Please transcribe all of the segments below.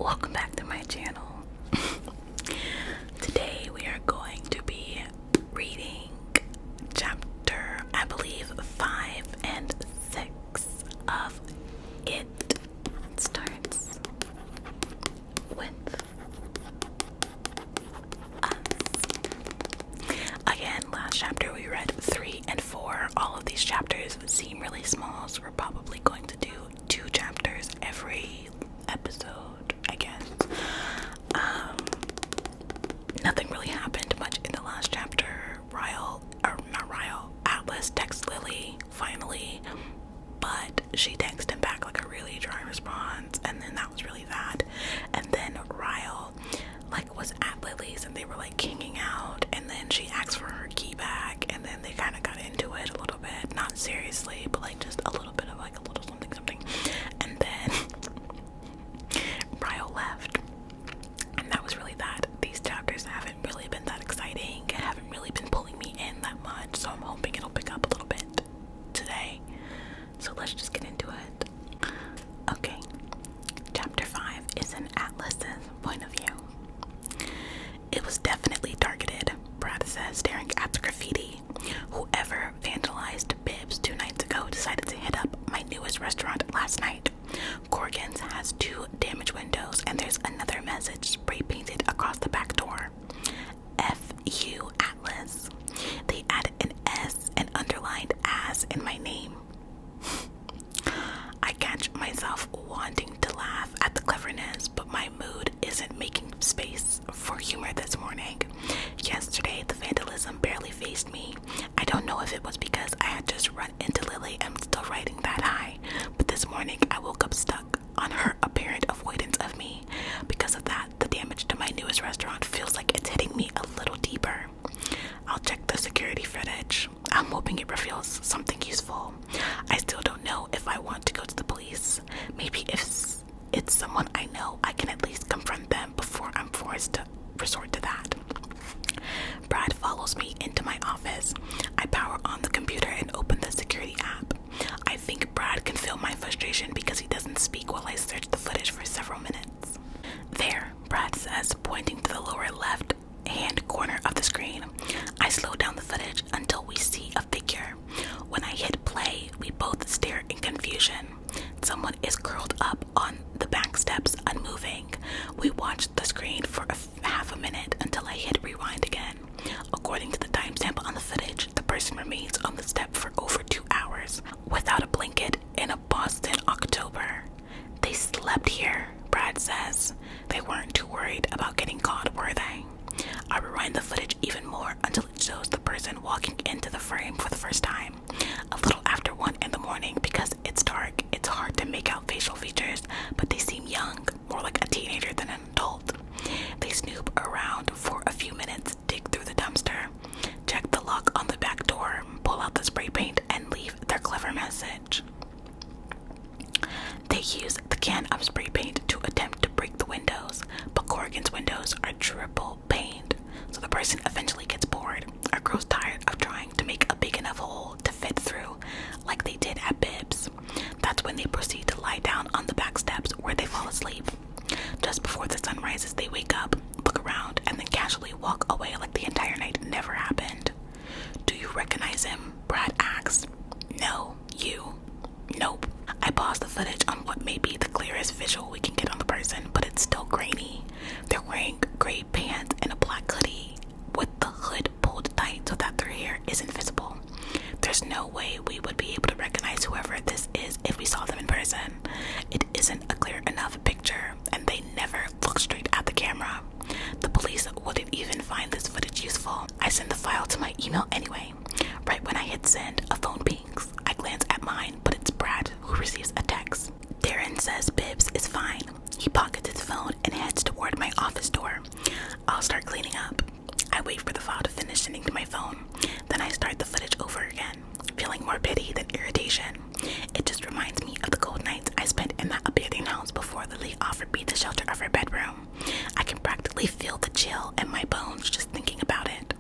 Welcome back to my channel. Today we are going to be reading chapter, I believe, 5 and 6 of It. It starts with us. Again, last chapter we read 3 and 4. All of these chapters seem really small, so we're probably going to do 2 chapters every episode, I guess. Nothing really happened much in the last chapter. Atlas texts Lily finally, but she texted him back like a really dry response, and then that was really that. And then Ryle was at Lily's and they were hanging out, and then she asked for her key back, and then they kind of got into it a little bit, not seriously, but just a little bit of a little something, and then Ryle left, and that was really that. These chapters haven't really been that exciting, haven't really been pulling me in that much, so I'm hoping it'll pick up a little bit today. So let's just get into it. Okay, chapter 5 is in Atlas's point of view. It was definitely targeted, Brad says, staring at the graffiti. Whoever vandalized Bibbs 2 nights ago decided to hit up my newest restaurant last night. Corgan's has 2 damaged windows, and there's another message spray painted across the back door. F.U. Atlas. They added an S and underlined as in my name. I catch myself wanting to laugh at the cleverness, but my mood isn't making space for humor this morning. Yesterday, the vandalism barely faced me. I don't know if it was because I had just run into Lily and I'm still riding that high, but this morning I woke up stuck on her apparent avoidance of me. Because of that, the damage to my newest restaurant feels like it's hitting me a little deeper. I'll check the security footage. I'm hoping it reveals something useful. I still don't know if I want to go to the police. Maybe if it's someone I know, I can at least confront them before I'm forced to resort to that. Brad follows me into my office. I power on the computer and open the security app. I think Brad can feel my frustration because he doesn't speak while I search the footage for several minutes. There, Brad says, pointing to the lower left hand corner of the screen. I slow down the footage until we see a figure. When I hit play, we both stare in confusion. Someone is curled up on the back steps, unmoving. We watch the screen for half a minute until I hit rewind again. According to the timestamp on the footage, the person remains on the step for over 2 hours, without a blanket, in a Boston October. They slept here, Brad says. They weren't too worried about getting caught, were they? I rewind the footage even more until it shows the person walking into the frame for the first time. A little after 1 in the morning, because it's dark, it's hard to make out facial features, but they seem young, more like a teenager than an adult. They snoop around for a few minutes, dig through the dumpster, check the lock on the back door, pull out the spray paint, and leave their clever message. They use the can of spray paint to attempt to break the windows, but Corrigan's windows are triple paned, so the person eventually gets bored or grows tired of trying to make a big enough hole to fit through, like they did at Bibbs. That's when they proceed to lie down on the back steps where they fall asleep. Just before the sun rises, they wake up, look around, and then casually walk away like the entire night never happened. Do you recognize him? Brad asks. No. You? Nope. I pause the footage on what may be the clearest visual we can get on the person, but it's still grainy. They're wearing gray pants and a black hoodie, with the hood pulled tight so that their hair isn't visible. There's no way we would be able to recognize whoever this is if we saw them in person. It isn't a clear enough picture, and they never look straight at the camera. The police wouldn't even find this footage useful. I send the file to my email anyway. Right when I hit send, a phone pings. I glance at mine, but it's Brad who receives a text. Darren says Bibbs is fine. He pockets his phone and heads toward my office door. I'll start cleaning up. I wait for the file to finish sending to my phone. Then I start the footage over again, feeling more pity than irritation. It just reminds me of the cold nights I spent in that abandoned house before Lily offered me the shelter of her bedroom. I can practically feel the chill in my bones just thinking about it.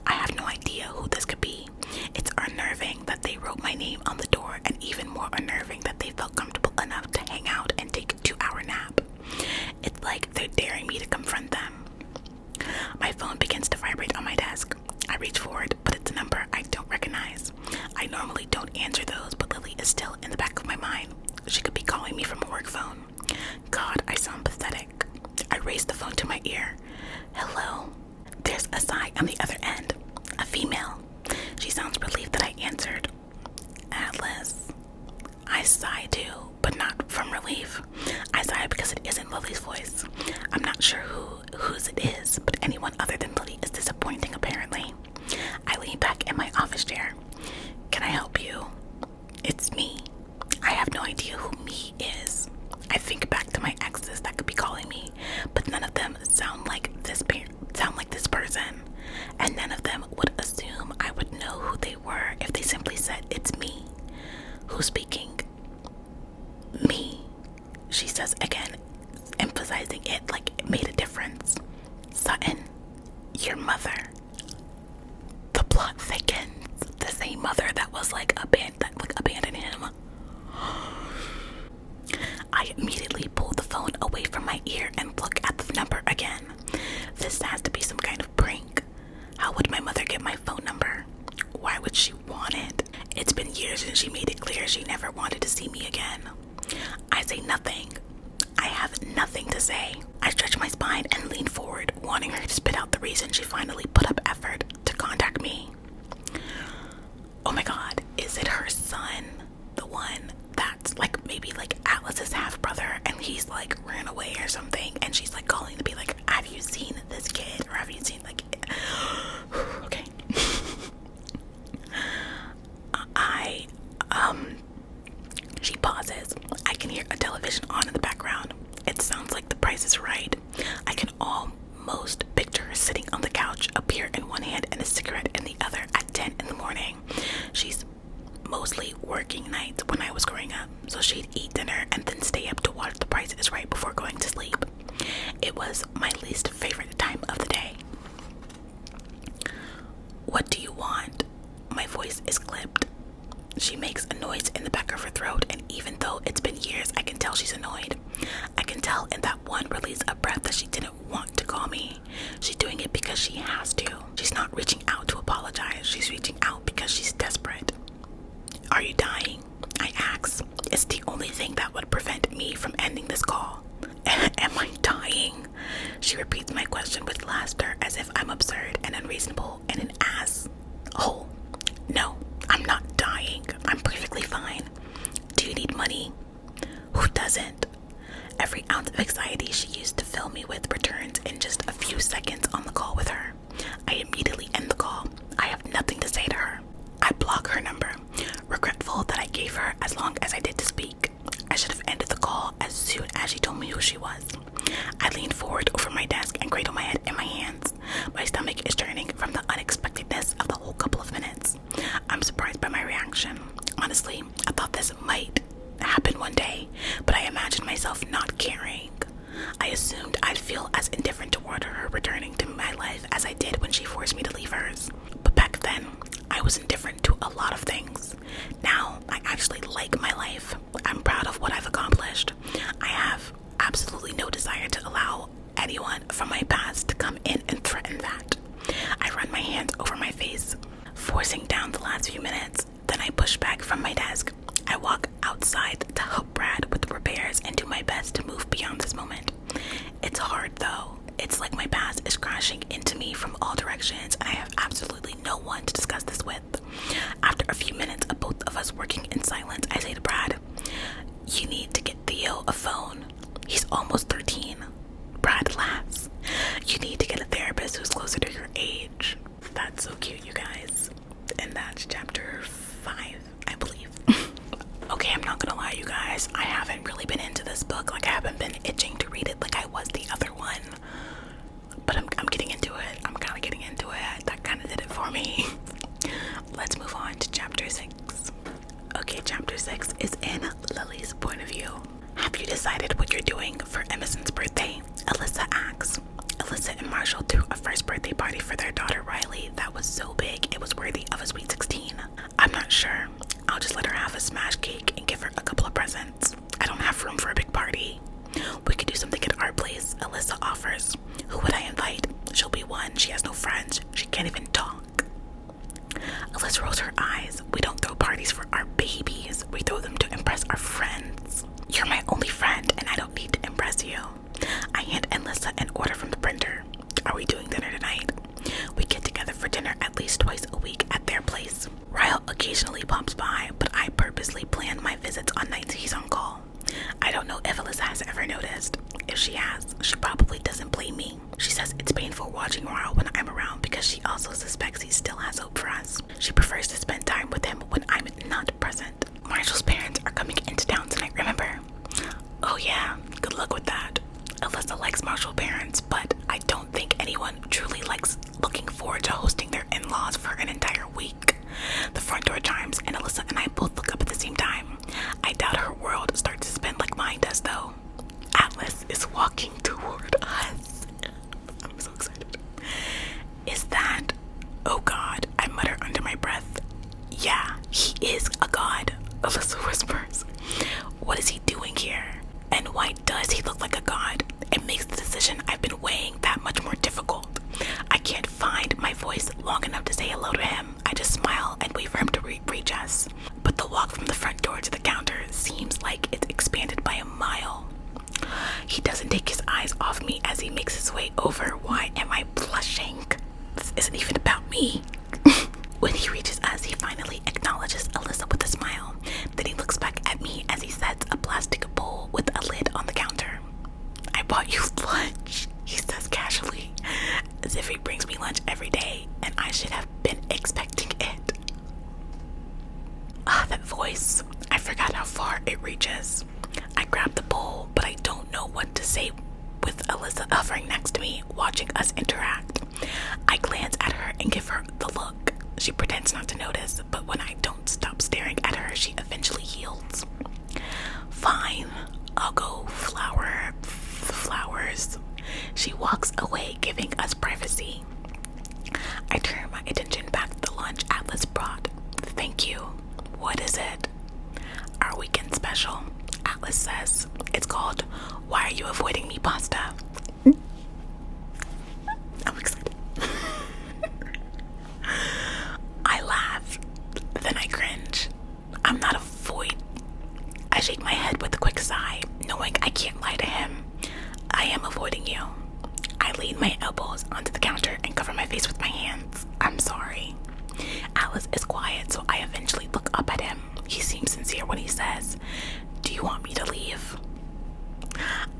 I have no idea who this could be. It's unnerving that they wrote my name on the door, and even more unnerving that they felt comfortable enough to hang out and take a 2-hour nap. It's like they're daring me to confront them. My phone begins to vibrate on my desk. I reach for it, but it's a number I don't recognize. I normally don't answer those, but Lily is still in the back of my mind. She could be calling me from a work phone. God, I sound pathetic. I raise the phone to my ear. Hello? There's a sigh on the other end. A female. She sounds relieved that I answered. Atlas. I sigh too, but not from relief. I sigh because it isn't Lily's voice. I'm not sure whose it is, but anyone other than Lily is disappointing apparently. I lean back in my office chair. Can I help you? It's me. I have no idea who me is. I think back to my exes that could be calling me, but none of them sound like this person, and none of them would assume I would know who they were if they simply said it's me. Who's speaking? Me, she says again, emphasizing it like it made a difference. Sutton, your mother. The plot thickens. The same mother that was abandoned him. I immediately pull the phone away from my ear and look at the number again. This has to be some kind of prank. How would my mother get my phone number? Why would she want it? It's been years since she made it clear she never wanted to see me again. I say nothing. I have nothing to say. I stretch my spine and lean forward, wanting her to spit out the reason she finally put up effort to contact me. Oh my God, is it her son? The one that's maybe Atlas's half brother, and he's ran away or something, and she's calling to be have you seen this kid, or have you seen okay. She pauses. I can hear a television on in the background. It sounds like The Price is Right. I can almost picture her sitting on the couch, a beer in one hand and a cigarette in the other at 10 in the morning. She's mostly working nights when I was growing up, so she'd eat dinner and then stay up to watch The Price is Right before going to sleep. It was my least favorite time of the day. What do you want? My voice is clipped. She makes a noise in the back of her throat, and even though it's been years, I can tell she's annoyed. I can tell in that one release of breath that she didn't want to call me. She's doing it because she has to. She's not reaching out to apologize. She's reaching out because she's desperate. Are you dying? I ask. It's the only thing that would prevent me from ending this call. Am I dying? She repeats my question with laughter as if I'm absurd and unreasonable and an asshole. No, I'm not dying. I'm perfectly fine. Do you need money? Who doesn't? Every ounce of anxiety she used to fill me with returns in just a few seconds on the call with her. I immediately end the call. I have nothing to say to her. I block her number, regretful that I gave her as long as I did to speak. I should have ended the call as soon as she told me who she was. I lean forward over my desk and cradle my head in my hands. My stomach is turning from the unexpectedness of the whole couple of minutes. I'm surprised by my reaction. Honestly, I thought this might happen one day, but I imagined myself not caring. I assumed I'd feel as indifferent toward her returning to my life as I did when she forced me to leave hers. But back then, I was indifferent to a lot of things. Now, I actually like my life. I'm proud of what I've accomplished. I have absolutely no desire to allow anyone from my past to come in and threaten that. I run my hands over my face, forcing down the last few minutes. Then I push back from my desk. I walk outside to help Brad with the repairs and do my best to move beyond this moment. It's hard though. It's like my past is crashing into me from all directions, and I have absolutely no one to discuss this with. After a few minutes of both of us working in silence, I say to Brad, "You need to get Theo a phone. He's almost 13. Brad laughs. "You need to get a therapist who's closer to your age." That's so cute, you guys. And that's chapter 5, I believe. Okay, I'm not gonna lie, you guys. I haven't really been into this book. I haven't been itching to read it like I was the other one. But I'm getting into it. I'm kind of getting into it. That kind of did it for me. Let's move on to chapter 6. Okay, chapter 6 is in Lily's point of view. Have you decided what you're doing for Emerson's birthday? Alyssa asks. Alyssa and Marshall threw a first birthday party for their daughter Riley that was so big it was worthy of a sweet 16. I'm not sure. I'll just let her have a smash cake and give her a couple of presents. I don't have room for a big party. We could do something at our place place, Alyssa offers. Who would I invite? She'll be one. She has no friends. She can't even talk. Alyssa rolls her eyes. We don't throw parties for our babies. We throw them to impress our friends. You're my only friend, and I don't need to impress you. I hand Alyssa an order from the printer. Are we doing dinner tonight? We get together for dinner at least twice a week at their place. Ryle occasionally pops by, but I purposely plan my visits on nights he's on call. I don't know if Alyssa has ever noticed. If she has, she probably doesn't blame me. She says it's painful watching Ryle when I'm around because she also suspects he still has hope for us. She prefers to spend time with him when I'm not present. Marshall's parents are coming into town tonight, remember? Oh yeah, good luck with that. Alyssa likes Marshall parents, but I don't think anyone truly likes looking forward to hosting their in-laws for an entire week. The front door chimes and Alyssa and I both look up at the same time. I doubt her world starts to spin like mine does though. Atlas is walking toward us. I'm so excited. Is that... Oh God, I mutter under my breath. Yeah, he is a god, Alyssa whispers. What is he doing here? And why does he look like a god? It makes the decision I've been weighing that much more difficult. I can't find my voice long enough to say hello to him. I just smile and wait for him to reach us. But the walk from the front door to the counter seems like it's expanded by a mile. He doesn't take his eyes off me as he makes his way over. Why am I blushing? This isn't even about me. When he reaches us, he finally acknowledges Alyssa with a smile. Then he looks back at me as he sets a plastic bowl with a lid on the counter. I bought you lunch, he says casually, as if he brings me lunch every day and I should have been expecting it. Ah, that voice. I forgot how far it reaches. I grab the bowl, but I don't know what to say with Alyssa hovering next to me, watching us interact. I glance at her and give her the look. She pretends not to notice, but when I don't stop staring at her, she eventually yields. Fine, I'll go flowers. She walks away, giving us privacy. I turn my attention back to the lunch Atlas brought. Thank you. What is it? Our weekend special, Atlas says. It's called Why Are You Avoiding Me Pasta. I'm excited. I laugh, then I cringe. I'm not avoid. I shake my head with a quick sigh, knowing I can't lie to him. I am avoiding you. I lean my elbows onto the counter and cover my face with my hands. I'm sorry. Alice is quiet, so I eventually look up at him. He seems sincere when he says, "Do you want me to leave?"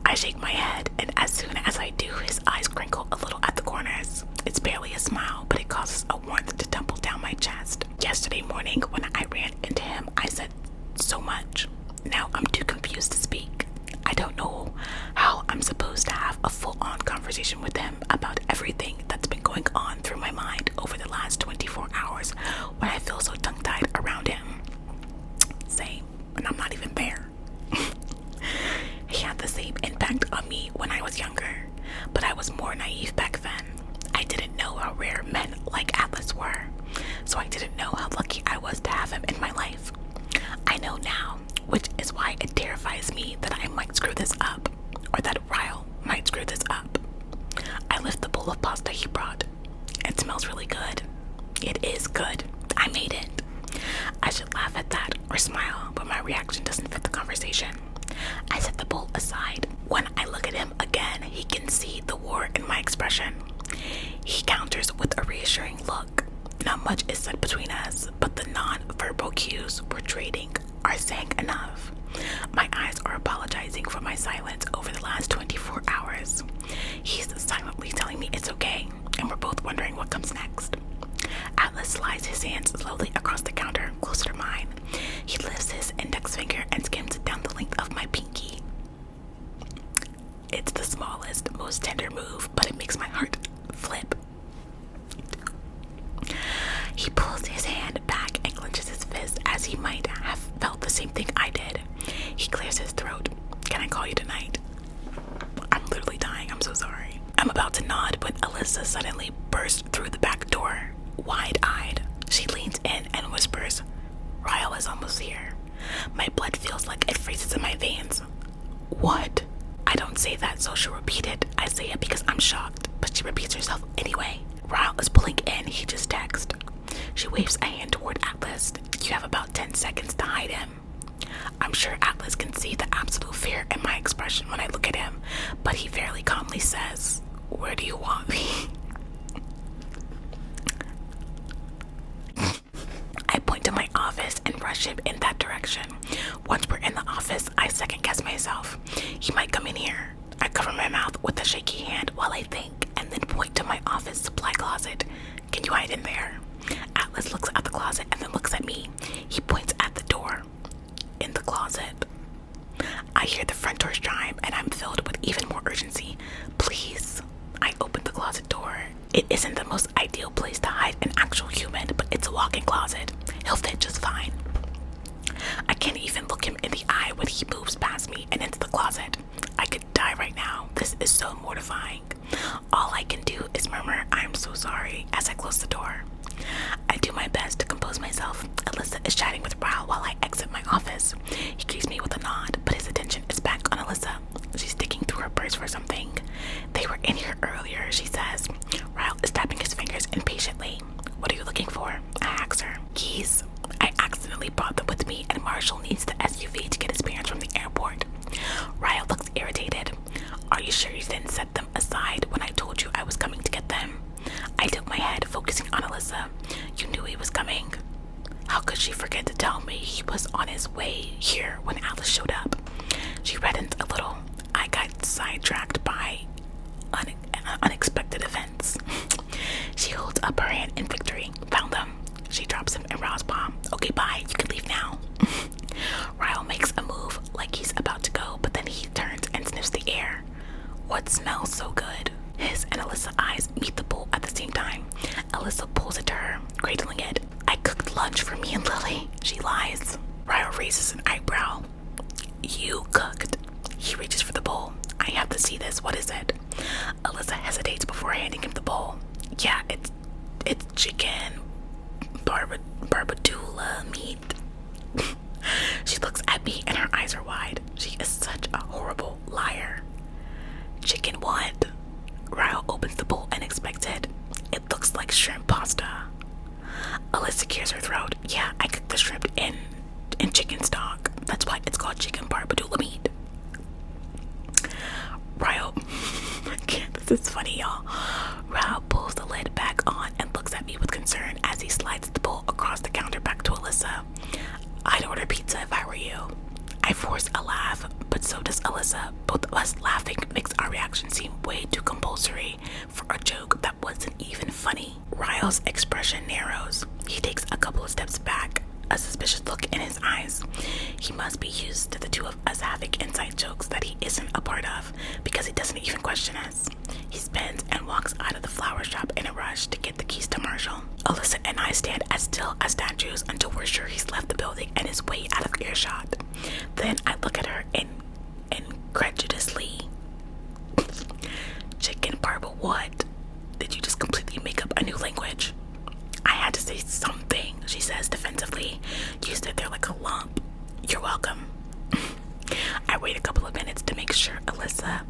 I shake my head, and as soon as I do, his eyes crinkle a little at the corners. It's barely a smile, but it causes a warmth to tumble down my chest. Yesterday morning, when I ran into him, I said so much. Now I'm too confused to speak. I don't know how I'm supposed to have a full-on conversation with him about everything that's been going on through my mind over the last 24 hours when I feel so tongue-tied around him. Same, and I'm not even there. He had the same impact on me when I was younger, but I was more naive back then. I didn't know how rare men like Atlas were, so I didn't know how lucky I was to have him in my life. I know now, which is why it terrifies me that I might screw this up, or that Ryle might screw this up. I lift the bowl of pasta he brought. It smells really good. It is good. I made it. I should laugh at that or smile, but my reaction doesn't fit the conversation. I set the bowl aside. When I look at him again, he can see the war in my expression. He counters with a reassuring look. Not much is said between us, but the non-verbal cues we're trading are saying enough. My eyes are apologizing for my silence over the last 24 hours. He's silently telling me it's okay, and we're both wondering what comes next. Atlas slides his hand slowly across the counter, closer to mine. He lifts his index finger and skims it down the length of my pinky. It's the smallest, most tender move, but it makes my heart flip. He pulls his hand back and clenches his fist as he might have felt the same thing I did. He clears his throat. Can I call you tonight? I'm literally dying. I'm so sorry. I'm about to nod when Alyssa suddenly bursts through the back door, wide-eyed. She leans in and whispers, "Ryle is almost here." My blood feels like it freezes in my veins. What? I don't say that so she'll repeat it. I say it because I'm shocked, but she repeats herself anyway. Ryle is pulling in, he just texted. She waves a hand toward Atlas. You have about 10 seconds to hide him. I'm sure Atlas can see the absolute fear in my expression when I look at him, but he fairly calmly says, where do you want me? I point to my office and rush him in that direction. Once we're in the office, I second guess myself. He might come in here. I cover my mouth with a shaky hand while I think, and then point to my office supply closet. Can you hide in there? Atlas looks at the closet and then looks at me. He points at the door. In the closet. I hear the front door chime and I'm filled with even more urgency. Please. I open the closet door. It isn't the most ideal place to hide an actual human, but it's a walk-in closet. He'll fit just fine. I can't even look him in the eye when he moves past me and into the closet. I could die right now. This is so mortifying. All I can do is murmur, I'm so sorry, as I close the door. I do my best to compose myself. Alyssa is chatting with Ryle while I exit my office. He greets me with a nod, but his attention is back on Alyssa. She's digging through her purse for something. They were in here earlier, she says. Ryle is tapping his fingers impatiently. What are you looking for? I ask her. Keys. I accidentally brought them with me and Marshall needs the SUV to get his parents from the airport. Ryle looks irritated. Are you sure you didn't set them aside when I told you I was coming to get them? I tilt my head, focusing on Alyssa. You knew he was coming. How could she forget to tell me he was on his way here when Alice showed up? She reddens a little. I got sidetracked by unexpected events. She holds up her hand in victory. Found them. She drops him in Ryle's palm. Okay, bye. You can leave now. Ryle makes a move like he's about to go, but then he turns and sniffs the air. What smells so good? His and Alyssa's eyes meet the bowl at the same time. Alyssa pulls it to her, cradling it. I cooked lunch for me and Lily. She lies. Ryle raises an eyebrow. You cooked. He reaches for the bowl. I have to see this. What is it? Alyssa hesitates before handing him the bowl. Yeah, it's chicken barbadula meat. She looks at me and her eyes are wide. She is such a horrible liar. Chicken what? Ryle opens the bowl and inspects it. It looks like shrimp pasta. Alyssa clears her throat. Yeah, I cooked the shrimp in chicken stock. That's why it's called chicken barbadula meat. Ryle, this is funny, y'all. Ryle pulls the lid back on and looks at me with concern as he slides the bowl across the counter back to Alyssa. I'd order pizza if I were you. I force a laugh, but so does Alyssa. Both of us laughing makes our reaction seem way too compulsory for a joke that wasn't even funny. Ryle's expression narrows. He takes a couple of steps back, a suspicious look in his eyes. He must be used to the two of us having inside jokes that he isn't a part of, because he doesn't even question us. He spins and walks out of the flower shop in a rush to get the keys to Marshall. Alyssa and I stand as still as statues until we're sure he's left the building and is way out of earshot. Then I look at her incredulously. Chicken barba what? Did you just completely make up a new language? I had to say something, she says defensively. You stood there like a lump. You're welcome. I wait a couple of minutes to make sure Alyssa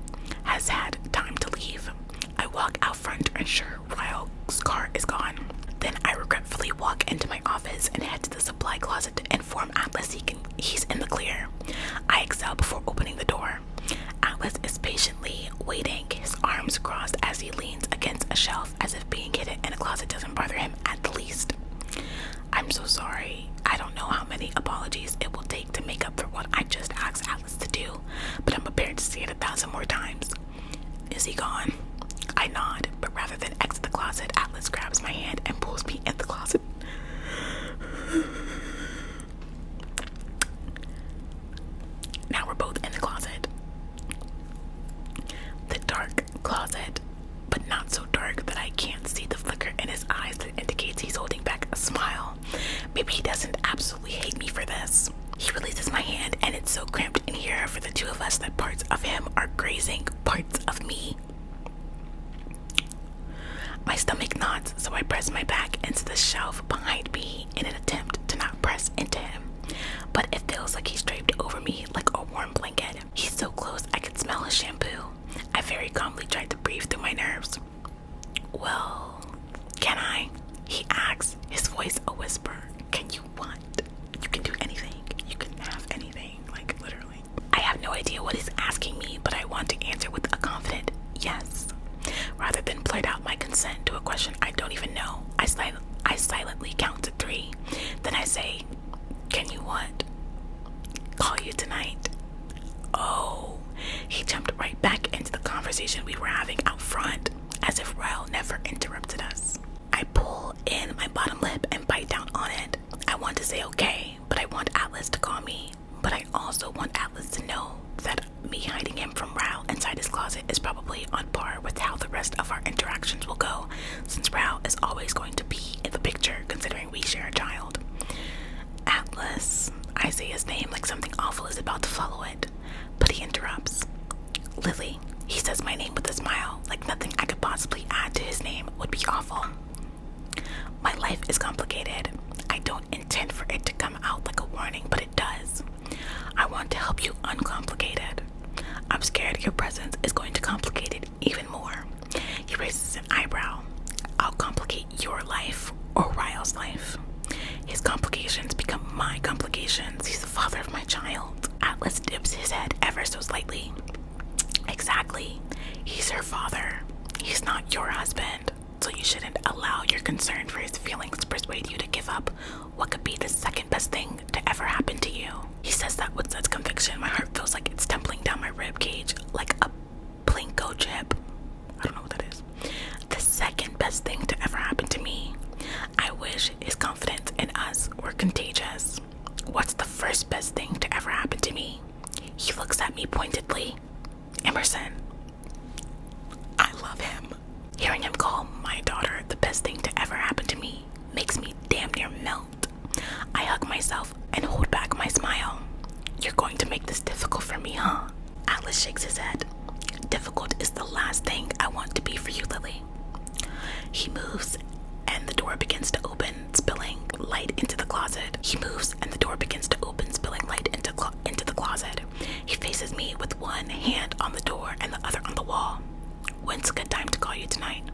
has had time to leave. I walk out front to ensure Ryle's car is gone. Then I regretfully walk into my office and head to the supply closet to inform Atlas he's in the clear. I exhale before opening the door. Atlas is patiently waiting, his arms crossed as he leans against a shelf as if being hidden in a closet doesn't bother him at the least. I'm so sorry. I don't know how many apologies it will take to make up for what I just asked Atlas to do, but I'm prepared to say it 1,000 more times. Is he gone? I nod, but rather than exit the closet, Atlas grabs my hand and pulls me in the closet. Now we're both in the closet. The dark closet, but not so dark that I can't see the flicker in his eyes that indicates he's holding back a smile. Maybe he doesn't absolutely hate me for this. He releases my hand and it's so cramped in here for the two of us that parts of him are grazing parts of me. My stomach knots, so I press my back into the want to answer with a confident yes, rather than blurt out my consent to a question I don't even know. I silently count to 3. Then I say, can you what? Call you tonight. Oh, he jumped right back into the conversation we were having out front, as if Ryle never interrupted us. I pull in my bottom lip and bite down on it. I want to say okay, but I want Atlas to call me. But I also want Atlas to know that me hiding him from Ryle inside his closet is probably on par with how the rest of our interactions will go, since Ryle is always going to be in the picture considering we share a child. Atlas, I say his name like something awful is about to follow it, but he interrupts. Lily, he says my name with a smile, like nothing I could possibly add to his name would be awful. My life is complicated. I don't intend for it to come out like a warning, but it does. I want to help you uncomplicate it. I'm scared your presence is going to complicate it even more. He raises an eyebrow. I'll complicate your life or Ryle's life. His complications become my complications. He's the father of my child. Atlas dips his head ever so slightly. Exactly. He's her father. He's not your husband. So you shouldn't allow your concern for his feelings to persuade you to give up what could be the second best thing to ever happen to you. He says that with such conviction, my heart feels like it's tumbling down my rib cage like a plinko chip. I don't know what that is. The second best thing to ever happen to me. I wish his confidence in us were contagious. What's the first best thing to ever happen to me? He looks at me pointedly. Emerson. I love him. Hearing him call my daughter the best thing to ever happen to me makes me damn near melt. I hug myself and hold back my smile. You're going to make this difficult for me, huh? Atlas shakes his head. Difficult is the last thing I want to be for you, Lily. He moves and the door begins to open, spilling light into the closet. Into the closet. He faces me with one hand on the door and the other on the wall. When's a good time to call you tonight?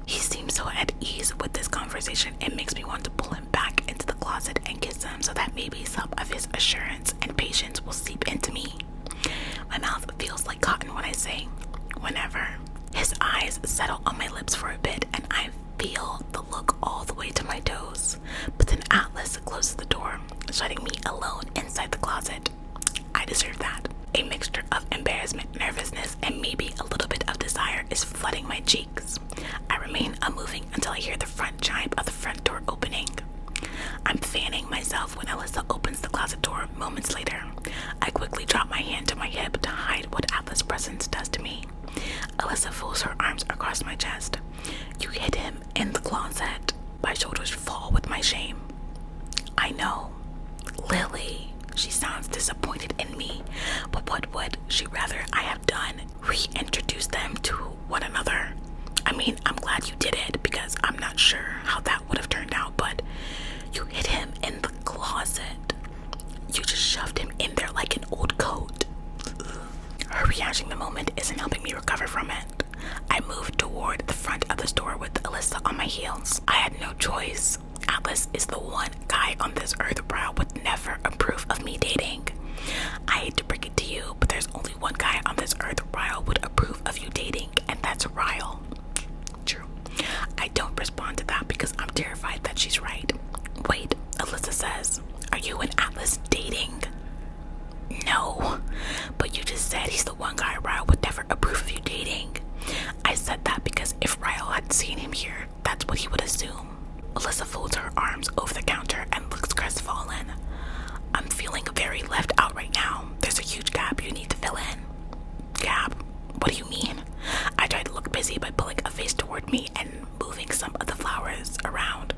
He seems so at ease with this conversation, it makes me want to pull him back into the closet and kiss him so that maybe some of his assurance and patience will seep into me. My mouth feels like cotton when I say, whenever. His eyes settle on my lips for a bit and I feel the look all the way to my toes. But then Atlas closes the door, shutting me alone inside the closet. I deserve that. A mixture of embarrassment, nervousness, and maybe a little bit of desire is flooding my cheeks. I remain unmoving until I hear the front chime of the front door opening. I'm fanning myself when Alyssa opens the closet door moments later. I quickly drop my hand to my hip to hide what Atlas' presence does to me. Alyssa folds her arms across my chest. You hid him in the closet. My shoulders fall with my shame. I know. Lily. She sounds disappointed in me, but what would she rather I have done? Reintroduce them to one another? I mean, I'm glad you did it because I'm not sure how that would have turned out, but you hid him in the closet. You just shoved him in there like an old coat. Her reaction the moment isn't helping me recover from it. I moved toward the front of the store with Alyssa on my heels. I had no choice. Atlas is the one guy on this earth Ryle would never approve of me dating. I hate to break it to you, but there's only one guy on this earth Ryle would approve of you dating, and that's Ryle. True. I don't respond to that because I'm terrified that she's right. Wait, Alyssa says, are you and Atlas dating? No, but you just said he's the one guy Ryle would never approve of you dating. I said that because if Ryle had seen him here, that's what he would assume. Alyssa folds her arms over the counter and looks crestfallen. I'm feeling very left out right now. There's a huge gap you need to fill in. Gap? What do you mean? I try to look busy by pulling a vase toward me and moving some of the flowers around.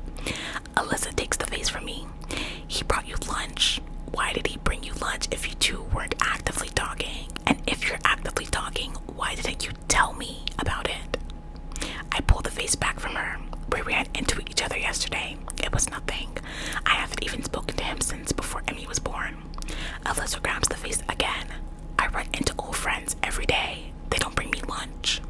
Alyssa takes the vase from me. He brought you lunch. Why did he bring you lunch if you two weren't actively talking? And if you're actively talking, why didn't you tell me about it? I pull the vase back from her. We ran into each other yesterday. It was nothing. I haven't even spoken to him since before Emmy was born. Alyssa grabs the vase again. I run into old friends every day. They don't bring me lunch.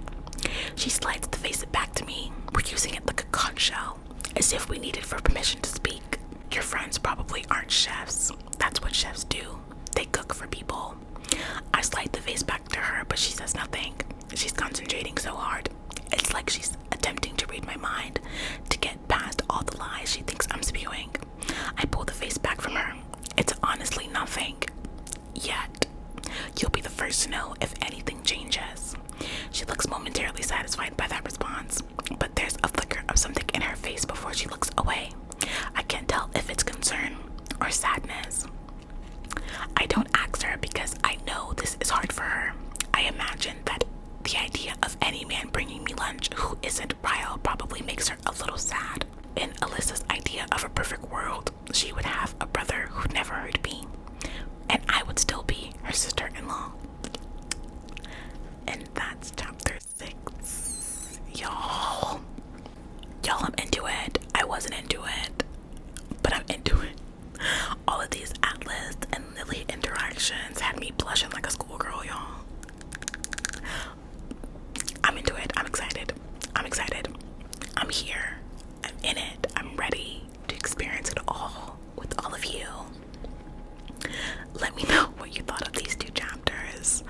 She slides the vase back to me. We're using it like a conch shell, as if we needed for permission to speak. Your friends probably aren't chefs. That's what chefs do. They cook for people. I slide the vase back to her, but she says nothing. She's concentrating so hard. It's like she's attempting to read my mind, to get past all the lies she thinks I'm spewing. I pull the face back from her. It's honestly nothing. Yet. You'll be the first to know if anything changes. She looks momentarily satisfied by that response, but there's a flicker of something in her face before she looks away. I can't tell if it's concern or sadness. I don't ask her because I know this is hard for her. I imagine that the idea of any man bringing me lunch who isn't Ryle probably makes her a little sad. In Alyssa's idea of a perfect world, she would have a brother who never hurt me, and I would still be her sister-in-law. And that's chapter 6. Y'all, I'm into it. I wasn't into it, but I'm into it. All of these Atlas and Lily interactions had me blushing like a schoolgirl, y'all. I'm into it. I'm excited. I'm here. I'm in it. I'm ready to experience it all with all of you. Let me know what you thought of these 2 chapters.